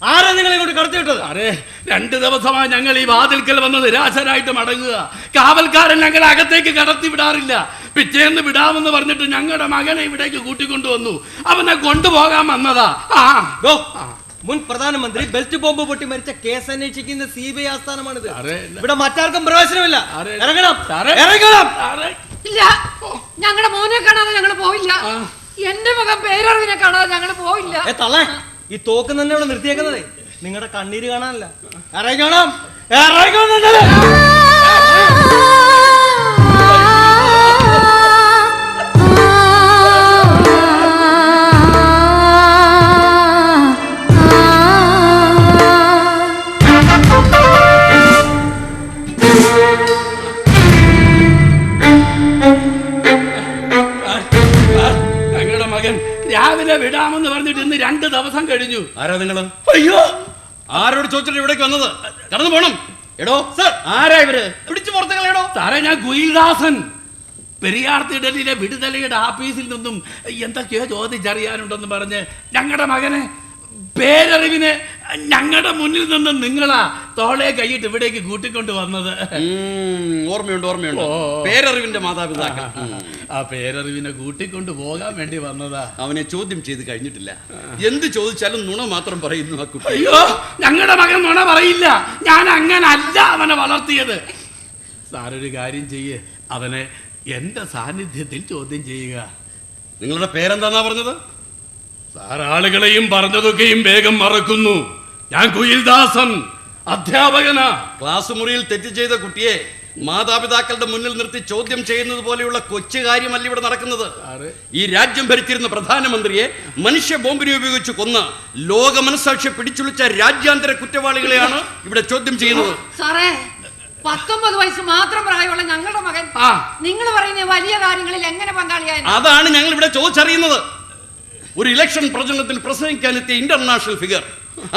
ആരാ നിങ്ങളെ കൊണ്ട് കടത്തിവിട്ടത്? അറേ 2 ദിവസമായി ഞങ്ങൾ ഈ വാതിൽക്കൽ വന്ന് നിരാശരായിട്ട് മടങ്ങുക. കാവൽക്കാരൻ ഞങ്ങളെ അകത്തേക്ക് കടത്തി വിടാറില്ല. പിറ്റേന്ന് വിടാമെന്ന് പറഞ്ഞിട്ട് ഞങ്ങളുടെ മകനെ ഇവിടേക്ക് കൂട്ടിക്കൊണ്ടുവന്നു. അവനെ കൊണ്ടുപോകാൻ വന്നതാ. മുൻ പ്രധാനമന്ത്രി ബെൽറ്റ് ബോംബ് പൊട്ടി മരിച്ച കേസ് അന്വേഷിക്കുന്ന CBI ആസ്ഥാനമാണിത്. ഇവിടെ മറ്റാർക്കും പ്രവേശനമില്ല. ഇറങ്ങണം. ഇല്ല, ഞങ്ങളുടെ മോനെ കാണാതെ ഞങ്ങൾ പോയില്ല. എന്റെ മകൻ പേരറിവിനെ കാണാതെ ഞങ്ങൾ പോയില്ല. തള്ളേ, ഈ തോക്ക് തന്നെ ഇവിടെ നിർത്തിയേക്കുന്നതേ നിങ്ങളുടെ കണ്ണീര് കാണാനല്ല. ഇറങ്ങണം, ഇറങ്ങണം. രാവിലെ വിടാമെന്ന് പറഞ്ഞിട്ട് ഇന്ന് 2 ദിവസം കഴിഞ്ഞു. ആരാ നിങ്ങള്? അയ്യോ, ആരോട് ചോദിച്ചിട്ട് ഇവിടേക്ക് വന്നത്? കടന്നു പോണം. എടോ സർ, ആരാ ഇവര്? പിടിച്ചു പുറത്തുകളെടോ. സാറേ, ഞാൻ ഗുയിൽദാസൻ. പെരിയാർ തിടലിലെ വിടുതലയുടെ ആഫീസിൽ നിന്നും എന്തൊക്കെയോ ചോദിച്ചറിയാനുണ്ടെന്ന് പറഞ്ഞ് ഞങ്ങളുടെ മകനെ പേരറിവിനെ ഞങ്ങളുടെ മുന്നിൽ നിന്ന് നിങ്ങളാ തോളെ കൈയിട്ട് ഇവിടേക്ക് കൂട്ടിക്കൊണ്ട് വന്നത്. ഓർമ്മയുണ്ട്. പേരറിവിന്റെ മാതാപിതാക്കൾ. ആ പേരറിവിനെ കൂട്ടിക്കൊണ്ട് പോകാൻ വേണ്ടി വന്നതാ. അവനെ ചോദ്യം ചെയ്ത് കഴിഞ്ഞിട്ടില്ല. എന്ത് ചോദിച്ചാലും നുണ മാത്രം പറയുന്നു ആ കുട്ടി. അയ്യോ, ഞങ്ങളുടെ മകൻ നുണ പറയില്ല. ഞാൻ അങ്ങനല്ല അവനെ വളർത്തിയത്. സാറൊരു കാര്യം ചെയ്യേ, അവനെ എന്റെ സാന്നിധ്യത്തിൽ ചോദ്യം ചെയ്യുക. നിങ്ങളുടെ പേരെന്താന്നാ പറഞ്ഞത്? സാർ ആളുകളെയും പറഞ്ഞതൊക്കെയും വേഗം മറക്കുന്നു. ഞാൻ ഗുയിൽദാസൻ, അധ്യാപകനാ. ക്ലാസ് മുറിയിൽ തെറ്റ് ചെയ്ത കുട്ടിയെ മാതാപിതാക്കളുടെ മുന്നിൽ നിർത്തി ചോദ്യം ചെയ്യുന്നത് പോലെയുള്ള കൊച്ചു കാര്യമല്ല ഇവിടെ നടക്കുന്നത്. ഈ രാജ്യം ഭരിച്ചിരുന്ന പ്രധാനമന്ത്രിയെ മനുഷ്യ ബോംബിനെ ഉപയോഗിച്ച് കൊന്ന ലോക മനസാക്ഷിയെ പിടിച്ചുളിച്ച രാജ്യാന്തര കുറ്റവാളികളെയാണ് ഇവിടെ ചോദ്യം ചെയ്യുന്നത്. സാറേ, 19 വയസ്സ് മാത്രം പ്രായമുള്ള ഞങ്ങളുടെ മകൻ നിങ്ങൾ പറയുന്ന വലിയ കാര്യങ്ങളിൽ എങ്ങനെ പങ്കാളിയായി? അതാണ് ഞങ്ങൾ ഇവിടെ ചോദിച്ചറിയുന്നത്. ഒരു ഇലക്ഷൻ പ്രചരണത്തിൽ പ്രസംഗിക്കാനെത്തിയ ഇന്റർനാഷണൽ ഫിഗർ,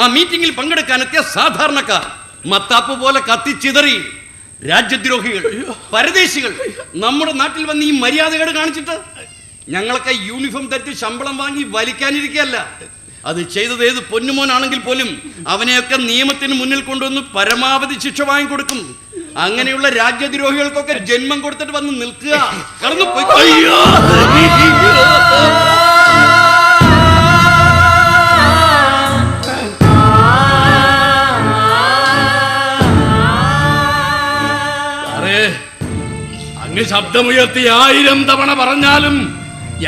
ആ മീറ്റിംഗിൽ പങ്കെടുക്കാനെത്തിയ സാധാരണക്കാർ, മത്താപ്പ് പോലെ കത്തിച്ചിതറി രാജ്യദ്രോഹികൾ, പരദേശികൾ നമ്മുടെ നാട്ടിൽ വന്ന് ഈ മര്യാദകേട് കാണിച്ചിട്ട് ഞങ്ങളൊക്കെ യൂണിഫോം തെറ്റി ശമ്പളം വാങ്ങി വലിക്കാനിരിക്കുകയല്ല. അത് ചെയ്തത് ഏത് പൊന്നുമോനാണെങ്കിൽ പോലും അവനെയൊക്കെ നിയമത്തിന് മുന്നിൽ കൊണ്ടുവന്ന് പരമാവധി ശിക്ഷ വാങ്ങിക്കൊടുക്കും. അങ്ങനെയുള്ള രാജ്യദ്രോഹികൾക്കൊക്കെ ജന്മം കൊടുത്തിട്ട് വന്ന് നിൽക്കുക. കടന്നു പോയി. അങ്ങ് ശബ്ദമുയർത്തി 1000 തവണ പറഞ്ഞാലും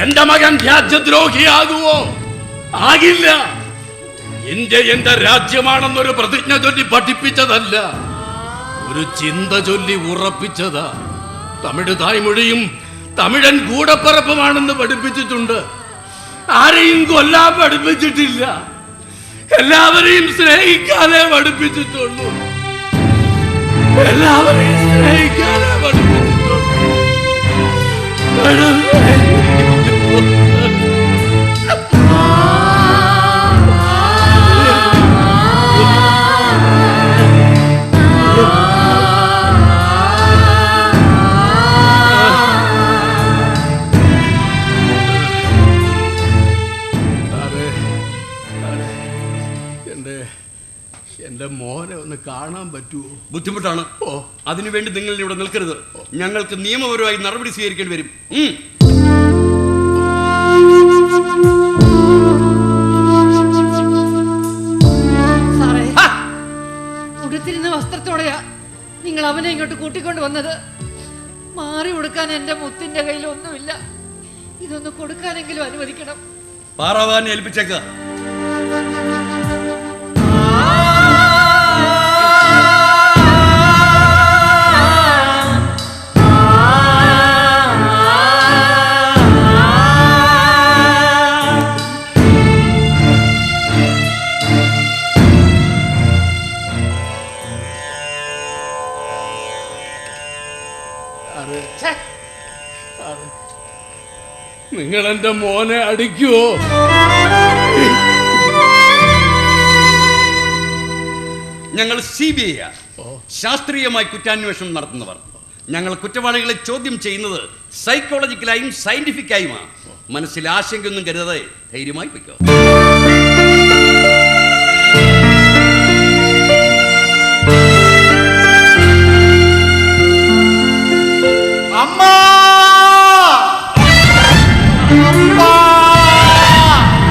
എന്റെ മകൻ രാജ്യദ്രോഹിയാകുമോ? ആകില്ല. ഇന്ത്യ എന്റെ രാജ്യമാണെന്നൊരു പ്രതിജ്ഞ ചൊല്ലി പഠിപ്പിച്ചതല്ല, ഒരു ചിന്ത ചൊല്ലി ഉറപ്പിച്ചതാ. തമിഴ് തായ്മൊഴിയും തമിഴൻ കൂടപ്പറപ്പുമാണെന്ന് പഠിപ്പിച്ചിട്ടുണ്ട്. ആരെയും കൊല്ലാൻ പഠിപ്പിച്ചിട്ടില്ല. എല്ലാവരെയും സ്നേഹിക്കാനേ പഠിപ്പിച്ചിട്ടുള്ളൂ. എല്ലാവരെയും സ്നേഹിക്കാനേ പഠിപ്പിച്ചിട്ടുള്ളൂ. എന്റെ മോനെ ഒന്ന് കാണാൻ പറ്റുമോ? ബുദ്ധിമുട്ടാണ്. അതിനുവേണ്ടി നിങ്ങൾ ഇവിടെ നിൽക്കരുത്. ഞങ്ങൾക്ക് നിയമപരമായി നടപടി സ്വീകരിക്കേണ്ടി വരും. സാറേ, ഉടുത്തിരുന്ന വസ്ത്രത്തോടെയാ നിങ്ങൾ അവനെ ഇങ്ങോട്ട് കൂട്ടിക്കൊണ്ട് വന്നത്. മാറി കൊടുക്കാൻ എന്റെ മുത്തിന്റെ കയ്യിൽ ഒന്നുമില്ല. ഇതൊന്ന് കൊടുക്കാനെങ്കിലും അനുവദിക്കണം. പാറാവാനെ ഏൽപ്പിച്ചേക്ക. നിങ്ങൾ എന്റെ മോനെ അടിക്കുവോ? ഞങ്ങൾ CBI ശാസ്ത്രീയമായി കുറ്റാന്വേഷണം നടത്തുന്നവർ. ഞങ്ങൾ കുറ്റവാളികളെ ചോദ്യം ചെയ്യുന്നത് സൈക്കോളജിക്കലായും സയന്റിഫിക്കായുമാണ്. മനസ്സിൽ ആശങ്കയൊന്നും കരുതാതെ ധൈര്യമായി പൊയ്ക്കോ.